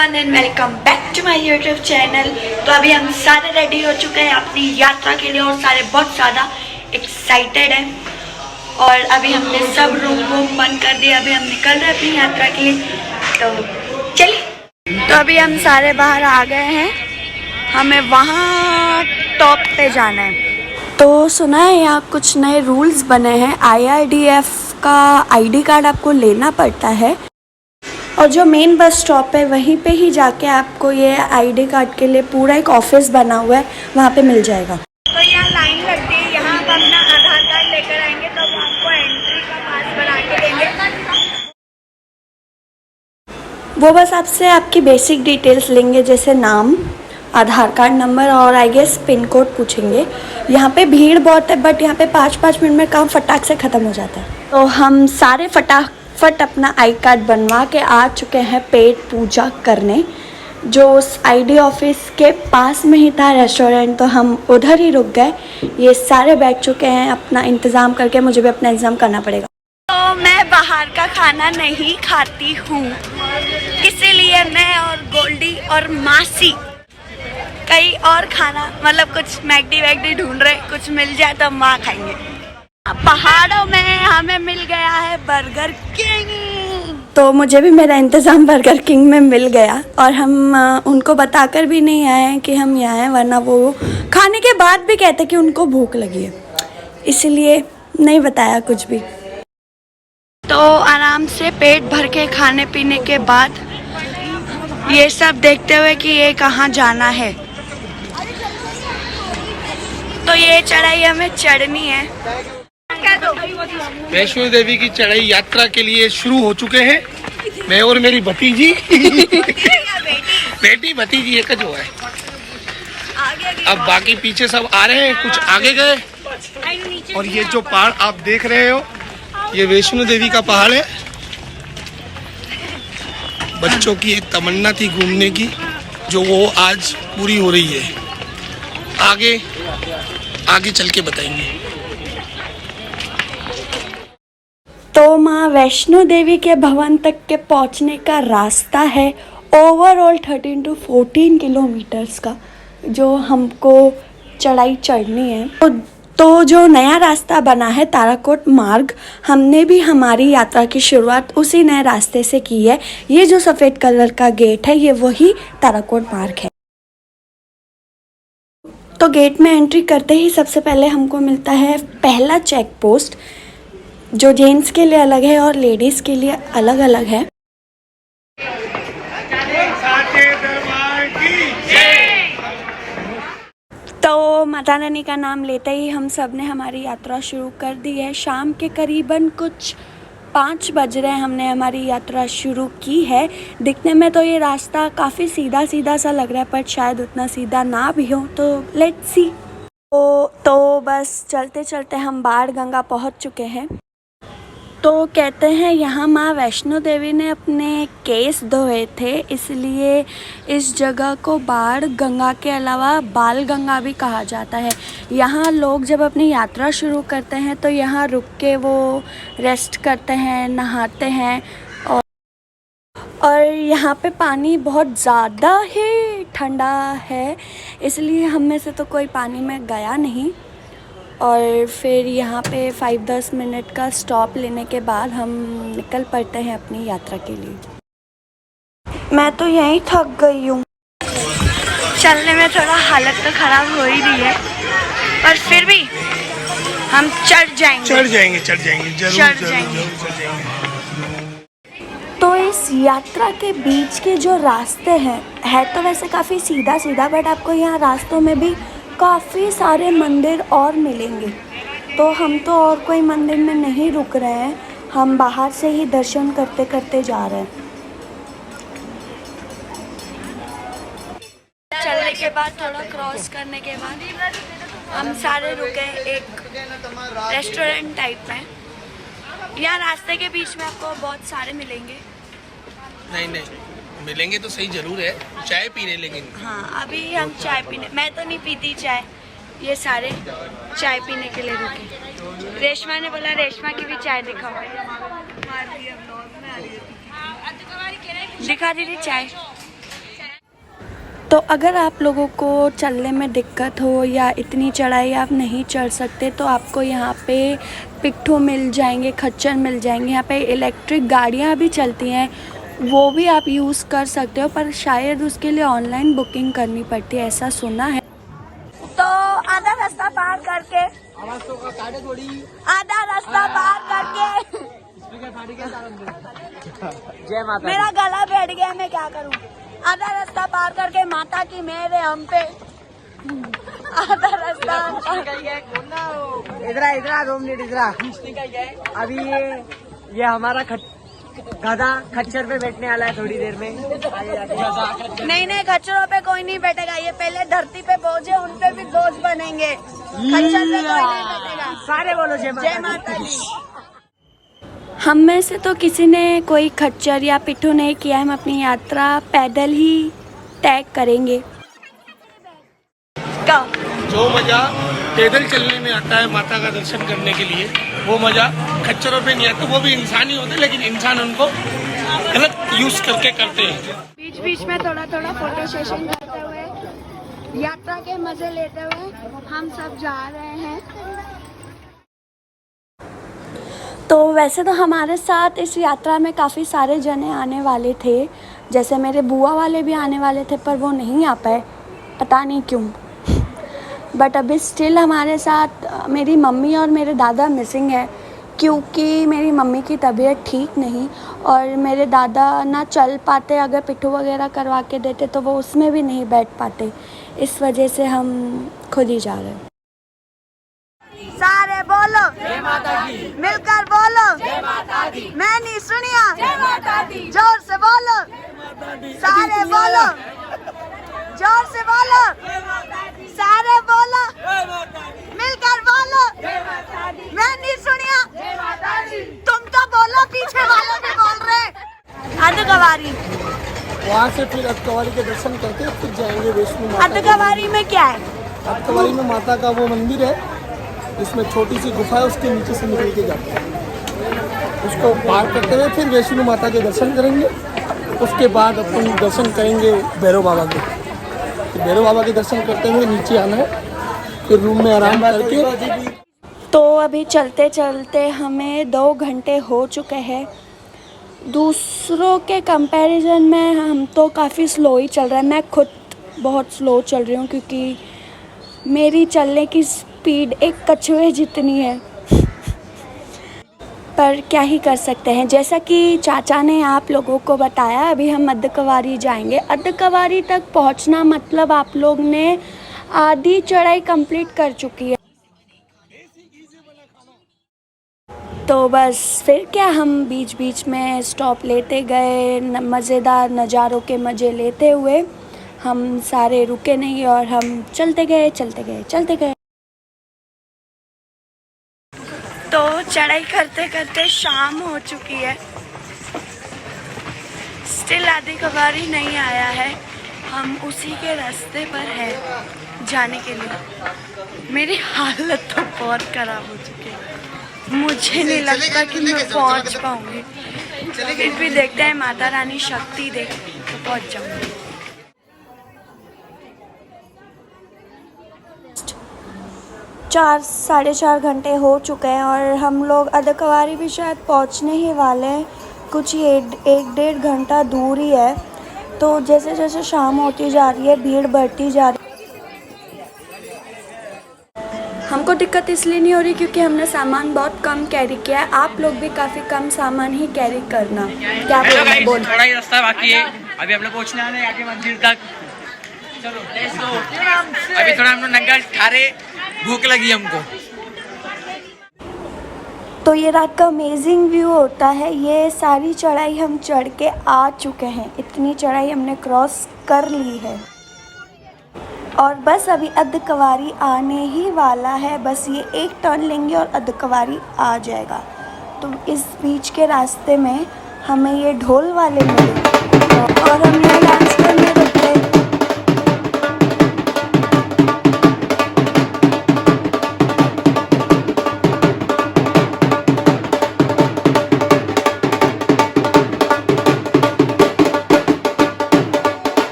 Everyone and welcome back to my YouTube channel. तो अभी हम सारे रेडी हो चुके हैं अपनी यात्रा के लिए और सारे बहुत ज़्यादा एक्साइटेड हैं। और अभी हमने सब रूम बंद कर दिया, अभी हम निकल रहे हैं अपनी यात्रा के लिए। तो चलिए, तो अभी हम सारे बाहर आ गए हैं, हमें वहाँ टॉप पे जाना है। तो सुना है यहाँ कुछ नए रूल्स बने हैं। IRDF का ID कार्ड आपको लेना पड़ता है और जो मेन बस स्टॉप है वहीं पे ही जाके आपको ये ID कार्ड के लिए पूरा एक ऑफिस बना हुआ है, वहाँ पे मिल जाएगा। तो यहाँ लाइन लगती है, यहाँ आप अपना आधार कार्ड लेकर आएंगे तो वो आपको एंट्री का पास बना के देंगे। वो बस आपसे आपकी बेसिक डिटेल्स लेंगे, जैसे नाम, आधार कार्ड नंबर और आई गेस पिन कोड पूछेंगे। यहाँ पे भीड़ बहुत है बट यहाँ पे 5-5 मिनट में काम फटाक से ख़त्म हो जाता है। तो हम सारे फटाफट अपना आई कार्ड बनवा के आ चुके हैं पेट पूजा करने, जो उस ID ऑफिस के पास में ही था रेस्टोरेंट, तो हम उधर ही रुक गए। ये सारे बैठ चुके हैं अपना इंतज़ाम करके, मुझे भी अपना इंतज़ाम करना पड़ेगा। तो मैं बाहर का खाना नहीं खाती हूँ, इसीलिए मैं और गोल्डी और मासी कहीं और खाना मतलब कुछ मैगडी ढूंढ रहे, कुछ मिल जाए तो हम वहाँ खाएंगे। पहाड़ों में हमें मिल गया है बर्गर किंग, तो मुझे भी मेरा इंतज़ाम बर्गर किंग में मिल गया। और हम उनको बताकर भी नहीं आए हैं कि हम यहाँ हैं, वरना वो खाने के बाद भी कहते कि उनको भूख लगी है, इसलिए नहीं बताया कुछ भी। तो आराम से पेट भर के खाने पीने के बाद ये सब देखते हुए कि ये कहाँ जाना है, तो ये चढ़ाई हमें चढ़नी है। वैष्णो देवी की चढ़ाई यात्रा के लिए शुरू हो चुके हैं। मैं और मेरी भतीजी बेटी भतीजी एक जो है। अब बाकी पीछे सब आ रहे हैं, कुछ आगे गए। और ये जो पहाड़ आप देख रहे हो, ये वैष्णो देवी का पहाड़ है। बच्चों की एक तमन्ना थी घूमने की, जो वो आज पूरी हो रही है। आगे चल के बताएंगे। तो माँ वैष्णो देवी के भवन तक के पहुँचने का रास्ता है ओवरऑल 13 to 14 किलोमीटर्स का, जो हमको चढ़ाई चढ़नी है। तो जो नया रास्ता बना है ताराकोट मार्ग, हमने भी हमारी यात्रा की शुरुआत उसी नए रास्ते से की है। ये जो सफ़ेद कलर का गेट है, ये वही ताराकोट मार्ग है। तो गेट में एंट्री करते ही सबसे पहले हमको मिलता है पहला चेक पोस्ट, जो जेंट्स के लिए अलग है और लेडीज़ के लिए अलग अलग है। तो माता रानी का नाम लेते ही हम सब ने हमारी यात्रा शुरू कर दी है। शाम के करीबन कुछ 5 बज रहे हैं, हमने हमारी यात्रा शुरू की है। दिखने में तो ये रास्ता काफ़ी सीधा सा लग रहा है, पर शायद उतना सीधा ना भी हो, तो लेट्स सी। तो बस चलते चलते हम बाण गंगा पहुंच चुके हैं। तो कहते हैं यहाँ माँ वैष्णो देवी ने अपने केस धोए थे, इसलिए इस जगह को बाण गंगा के अलावा बाल गंगा भी कहा जाता है। यहाँ लोग जब अपनी यात्रा शुरू करते हैं तो यहाँ रुक के वो रेस्ट करते हैं, नहाते हैं। और यहाँ पे पानी बहुत ज़्यादा ही ठंडा है, इसलिए हम में से तो कोई पानी में गया नहीं। और फिर यहाँ पे 5-10 मिनट का स्टॉप लेने के बाद हम निकल पड़ते हैं अपनी यात्रा के लिए। मैं तो यहीं थक गई हूँ, चलने में थोड़ा हालत तो ख़राब हो ही रही है, पर फिर भी हम चढ़ जाएंगे जरूर। तो इस यात्रा के बीच के जो रास्ते हैं, है तो वैसे काफ़ी सीधा, बट आपको यहाँ रास्तों में भी काफ़ी सारे मंदिर और मिलेंगे। तो हम तो और कोई मंदिर में नहीं रुक रहे हैं, हम बाहर से ही दर्शन करते जा रहे हैं। चलने के बाद थोड़ा क्रॉस करने के बाद हम सारे रुके एक रेस्टोरेंट टाइप में। यहाँ रास्ते के बीच में आपको बहुत सारे मिलेंगे। नहीं मिलेंगे तो सही जरूर है, चाय पीने। लेकिन हाँ, अभी हम चाय पीने, मैं तो नहीं पीती चाय, ये सारे चाय पीने के लिए रुके। रेशमा ने बोला रेशमा की भी चाय दिखाओ। दिखा दीजिए चाय। तो अगर आप लोगों को चलने में दिक्कत हो या इतनी चढ़ाई आप नहीं चढ़ सकते तो आपको यहाँ पे पिट्ठू मिल जाएंगे, खच्चर मिल जाएंगे। यहाँ पे इलेक्ट्रिक गाड़ियाँ भी चलती हैं, वो भी आप यूज़ कर सकते हो, पर शायद उसके लिए ऑनलाइन बुकिंग करनी पड़ती है, ऐसा सुना है। तो आधा रास्ता पार करके जय माता मेरा गला बैठ गया, मैं क्या करूं। आधा रास्ता पार करके माता की मेहर है हम पे। आधा रास्ता इधर 2 मिनट इधर। अभी ये हमारा गधा खच्चर पे बैठने वाला है थोड़ी देर में। नहीं, खच्चरों पे कोई नहीं बैठेगा, ये पहले धरती पे बोझ है, उन पे भी बोझ बनेंगे। खच्चर पे कोई नहीं बैठेगा। सारे बोलो जय माता दी। हम में से तो किसी ने कोई खच्चर या पिट्ठू नहीं किया, हम अपनी यात्रा पैदल ही तय करेंगे। जो मजा पैदल चलने में आता है माता का दर्शन करने के लिए, वो मजा खच्चरों पे नहीं आता। वो भी इंसान ही होते हैं, लेकिन इंसान उनको गलत यूज करके करते हैं। बीच बीच में थोड़ा फोटो सेशन करते हुए, यात्रा के मजे लेते हुए हम सब जा रहे हैं। तो वैसे तो हमारे साथ इस यात्रा में काफ़ी सारे जने आने वाले थे, जैसे मेरे बुआ वाले भी आने वाले थे, पर वो नहीं आ पाए, पता नहीं क्यों। बट अभी स्टिल हमारे साथ मेरी मम्मी और मेरे दादा मिसिंग है, क्योंकि मेरी मम्मी की तबीयत ठीक नहीं और मेरे दादा ना चल पाते, अगर पिट्ठू वगैरह करवा के देते तो वो उसमें भी नहीं बैठ पाते। इस वजह से हम खुद ही जा रहे हैं। सारे बोलो जय माता दी, मिलकर बोलो जय माता दी। मैं नहीं सुनिया जय माता दी, जोर से बोलो सारे बोलो, जोर से बोलो सारे बोलो, मिलकर बोलो मैं नहीं सुनिया जय माता दी। तुम तो बोलो, पीछे वाले भी बोल रहे। अर्धकवारी, वहाँ से फिर अर्धकवारी के दर्शन करके फिर जाएंगे वैष्णो माता। अर्धकवारी में क्या है? अर्धकवारी में माता का वो मंदिर है, इसमें छोटी सी गुफा है, उसके नीचे से निकल के जाते हैं। उसको पार करते हुए फिर वैष्णो माता के दर्शन करेंगे। उसके बाद अपन दर्शन करेंगे भैरव बाबा के। तो भैरव बाबा के दर्शन करते हुए नीचे आना है, फिर रूम में आराम करके। तो अभी चलते चलते हमें 2 घंटे हो चुके हैं। दूसरों के कंपैरिजन में हम तो काफ़ी स्लो ही चल रहा है। मैं खुद बहुत स्लो चल रही हूँ, क्योंकि मेरी चलने की स्पीड एक कछुए जितनी है। पर क्या ही कर सकते हैं, जैसा कि चाचा ने आप लोगों को बताया, अभी हम अर्धकवारी जाएंगे। अर्धकवारी तक पहुंचना मतलब आप लोग ने आधी चढ़ाई कंप्लीट कर चुकी है। तो बस फिर क्या, हम बीच बीच में स्टॉप लेते गए, मज़ेदार नज़ारों के मज़े लेते हुए हम सारे रुके नहीं और हम चलते गए। तो चढ़ाई करते करते शाम हो चुकी है, स्टिल अर्धकवारी नहीं आया है। हम उसी के रास्ते पर हैं जाने के लिए। मेरी हालत तो बहुत ख़राब हो चुकी है, मुझे नहीं लगता कि मैं पहुंच पाऊंगी। फिर भी देखते हैं, माता रानी शक्ति दे तो पहुंच जाऊंगी। 4 साढ़े 4 घंटे हो चुके हैं और हम लोग अर्धकवारी भी शायद पहुंचने ही वाले हैं। कुछ ही 1-1.5 घंटा दूर ही है। तो जैसे जैसे शाम होती जा रही है, भीड़ बढ़ती जा रही है। हमको दिक्कत इसलिए नहीं हो रही क्योंकि हमने सामान बहुत कम कैरी किया है। आप लोग भी काफ़ी कम सामान ही कैरी करना। क्या बोल? थोड़ा ही रास्ता बाकी है, अभी हम लोग पहुँचने वाले हैं आगे मंदिर तक। चलो लेट्स गो। अभी थोड़ा हम लोग नंगा खा रहे, भूख लगी हमको। तो ये रात का अमेजिंग व्यू होता है। ये सारी चढ़ाई हम चढ़ के आ चुके हैं, इतनी चढ़ाई हमने क्रॉस कर ली है और बस अभी अर्धकवारी आने ही वाला है। बस ये एक टर्न लेंगे और अर्धकवारी आ जाएगा। तो इस बीच के रास्ते में हमें ये ढोल वाले मिले और हम यहाँ डांस करने रुके।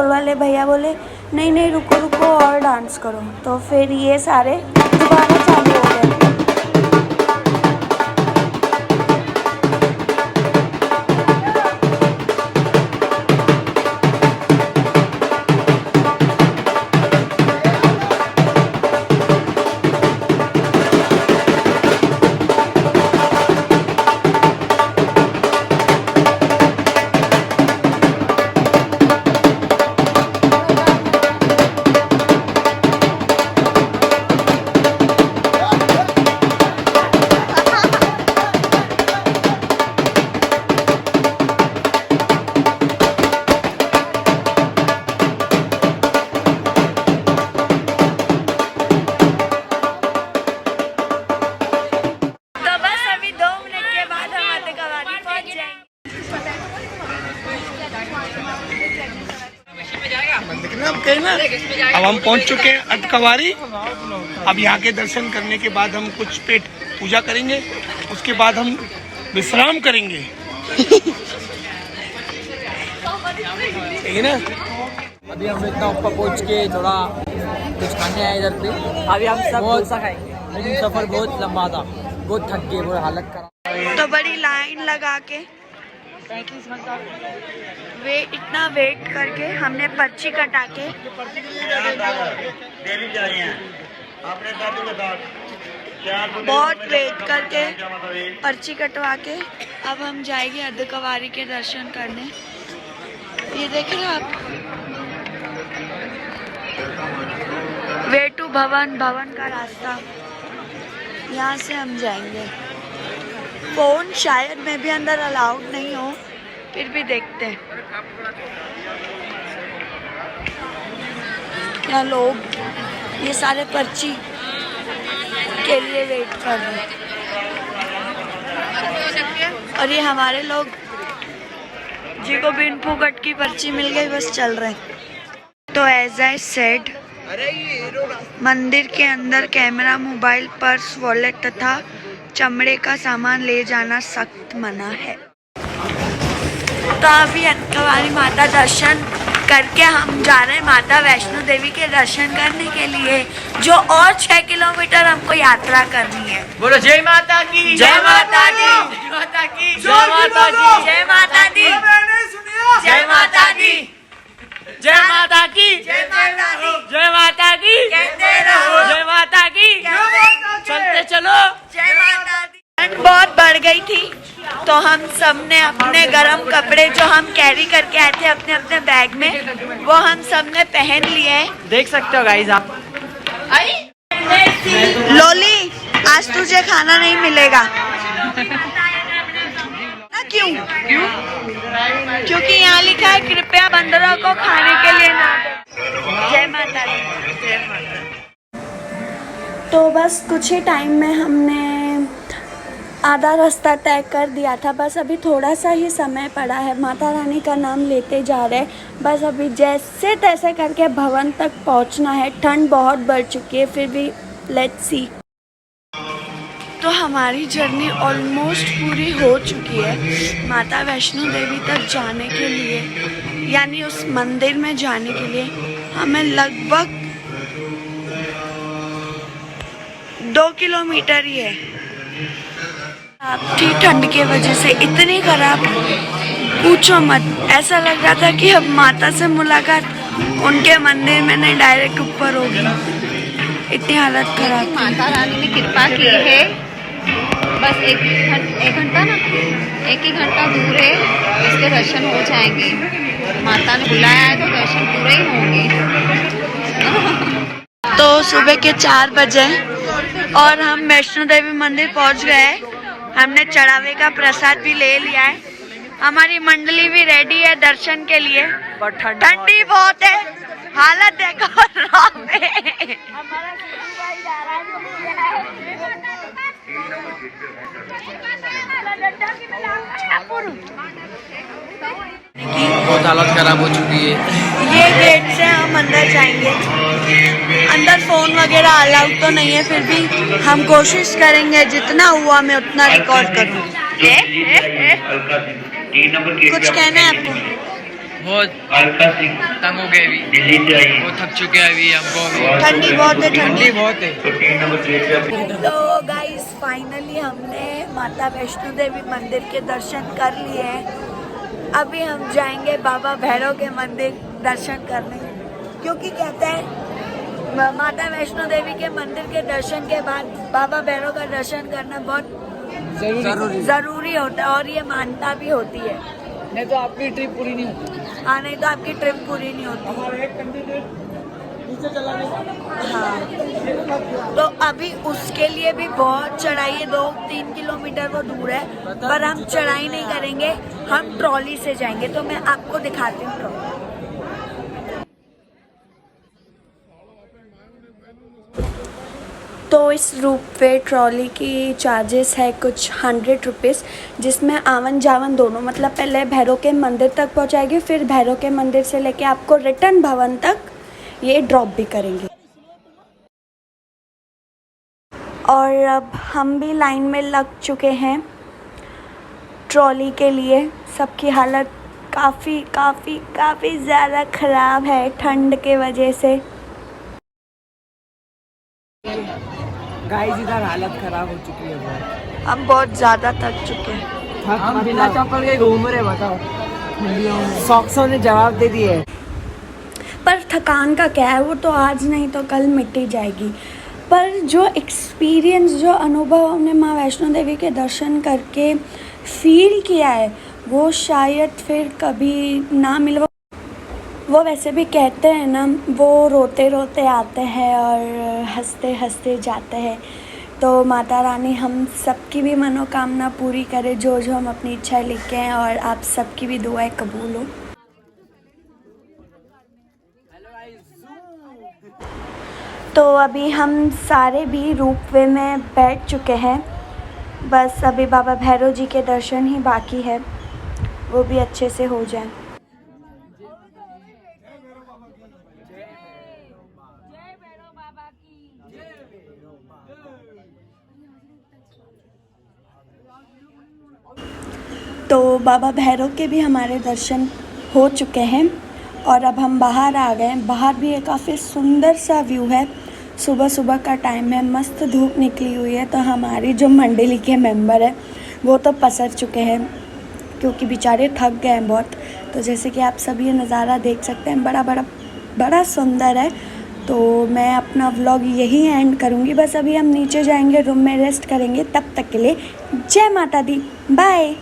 फ्लोर वाले भैया बोले नहीं नहीं रुको रुको और डांस करो, तो फिर ये सारे दोबारा चालू हो गए। अब हम पहुंच चुके हैं अर्धकवारी। अब यहाँ के दर्शन करने के बाद हम कुछ पेट पूजा करेंगे, उसके बाद हम विश्राम करेंगे। ठीक है ना। अभी हम इतना ऊपर पहुंच के थोड़ा कुछ खाने आए इधर पे। अभी हम सब डोसा खाएंगे, लेकिन सफर बहुत लंबा था, बहुत थक गए, बहुत हालत खराब। तो बड़ी लाइन लगा के इतना वेट करके हमने पर्ची कटा के बहुत वेट करके पर्ची कटवा के अब हम जाएंगे अर्धकवारी के दर्शन करने। ये देख रहे हो आप, वे टू भवन का रास्ता, यहाँ से हम जाएंगे। फोन शायद में भी अंदर अलाउड नहीं हो, फिर भी देखते हैं। यहाँ लोग ये सारे पर्ची के लिए वेट कर रहे हैं और ये हमारे लोग जिनको बिन फुकट की पर्ची मिल गई बस चल रहे हैं। तो एज आई सेड, मंदिर के अंदर कैमरा, मोबाइल, पर्स, वॉलेट तथा चमड़े का सामान ले जाना सख्त मना है। तो अभी अर्धकवारी माता दर्शन करके हम जा रहे हैं माता वैष्णो देवी के दर्शन करने के लिए, जो और 6 किलोमीटर हमको यात्रा करनी है। बोलो जय माता की, जय माता दी, जय माता की, जय माता दी, जय माता दी, जय माता की, जय माता की, जय माता दी, जय माता की, कहते रहो, जय माता की, चलते चलो। जय माता दी। ठंड बहुत बढ़ गई थी तो हम सब ने अपने गर्म कपड़े जो हम कैरी करके आए थे अपने अपने बैग में, वो हम सब ने पहन लिए हैं। देख सकते हो गाइस आप। लोली, आज तुझे खाना नहीं मिलेगा। क्यों? क्योंकि यहाँ लिखा है कृपया बंदरों को खाने के लिए ना दें। जय माता दी। तो बस कुछ ही टाइम में हमने आधा रास्ता तय कर दिया था, बस अभी थोड़ा सा ही समय पड़ा है। माता रानी का नाम लेते जा रहे हैं, बस अभी जैसे तैसे करके भवन तक पहुंचना है। ठंड बहुत बढ़ चुकी है, फिर भी लेट्स सी। तो हमारी जर्नी ऑलमोस्ट पूरी हो चुकी है माता वैष्णो देवी तक जाने के लिए, यानी उस मंदिर में जाने के लिए हमें लगभग 2 किलोमीटर ही है। आपकी ठंड के वजह से इतनी खराब, पूछो मत। ऐसा लग रहा था कि अब माता से मुलाकात उनके मंदिर में नहीं, डायरेक्ट ऊपर होगी, इतनी हालत खराब। माता रानी ने कृपा की है, बस एक घंटा ना, एक ही घंटा दूर है, इसके दर्शन हो जाएंगे। माता ने बुलाया है तो दर्शन पूरे ही होंगे। तो सुबह के 4 बजे और हम वैष्णो देवी मंदिर पहुंच गए। हमने चढ़ावे का प्रसाद भी ले लिया है, हमारी मंडली भी रेडी है दर्शन के लिए। ठंडी बहुत है, हालत देखो बहुत हालत खराब हो चुकी है। ये गेट से हम अंदर जाएंगे। अंदर फोन वगैरह अलाउड तो नहीं है, फिर भी हम कोशिश करेंगे जितना हुआ मैं उतना रिकॉर्ड करूँ। कुछ कहना है आपको? बहुत तंग हो गए अभी, बहुत थक चुके हैं अभी हमको भी। ठंडी बहुत है, ठंडी बहुत है। तो गाइस फाइनली हमने माता वैष्णो देवी मंदिर के दर्शन कर लिए हैं। अभी हम जाएंगे बाबा भैरव के मंदिर दर्शन करने, क्योंकि कहते हैं माता वैष्णो देवी के मंदिर के दर्शन के बाद बाबा भैरव का दर्शन करना बहुत जरूरी होता है, और ये मान्यता भी होती है। नहीं तो आपकी ट्रिप पूरी नहीं होती। हाँ, नहीं तो आपकी ट्रिप पूरी नहीं होती। हाँ, तो अभी उसके लिए भी बहुत चढ़ाई है, 2-3 किलोमीटर वो दूर है, पर हम चढ़ाई नहीं करेंगे, हम ट्रॉली से जाएंगे। तो मैं आपको दिखाती हूँ ट्रॉली। तो इस रोपवे ट्रॉली की चार्जेस है कुछ 100 रुपीज़, जिसमें आवन जावन दोनों, मतलब पहले भैरव के मंदिर तक पहुंचाएगी, फिर भैरव के मंदिर से लेके आपको रिटर्न भवन तक ये ड्रॉप भी करेंगे। और अब हम भी लाइन में लग चुके हैं ट्रॉली के लिए। सबकी हालत काफ़ी ज़्यादा ख़राब है ठंड के वजह से। गाइस इधर हालत खराब हो चुकी है बहुत। हम बहुत ज़्यादा थक चुके हैं। हम बिना चप्पल के घूम रहे, बताओ। सॉक्सों ने जवाब दे दिए। पर थकान का क्या है, वो तो आज नहीं तो कल मिट ही जाएगी। पर जो एक्सपीरियंस, जो अनुभव हमने माँ वैष्णो देवी के दर्शन करके फील किया है, वो शायद फिर कभी ना मिले। वो वैसे भी कहते हैं ना, वो रोते रोते आते हैं और हंसते हंसते जाते हैं। तो माता रानी हम सबकी भी मनोकामना पूरी करे, जो जो हम अपनी इच्छा लेके हैं, और आप सबकी भी दुआएं कबूल हो। तो अभी हम सारे भी रोपवे में बैठ चुके हैं, बस अभी बाबा भैरव जी के दर्शन ही बाकी है, वो भी अच्छे से हो जाए। तो बाबा भैरव के भी हमारे दर्शन हो चुके हैं, और अब हम बाहर आ गए हैं। बाहर भी एक काफ़ी सुंदर सा व्यू है। सुबह सुबह का टाइम है, मस्त धूप निकली हुई है। तो हमारी जो मंडली के मेंबर हैं वो तो पसर चुके हैं, क्योंकि बेचारे थक गए हैं बहुत। तो जैसे कि आप सभी ये नज़ारा देख सकते हैं, बड़ा सुंदर है। तो मैं अपना व्लॉग यही एंड करूँगी। बस अभी हम नीचे जाएंगे, रूम में रेस्ट करेंगे। तब तक के लिए जय माता दी, बाय।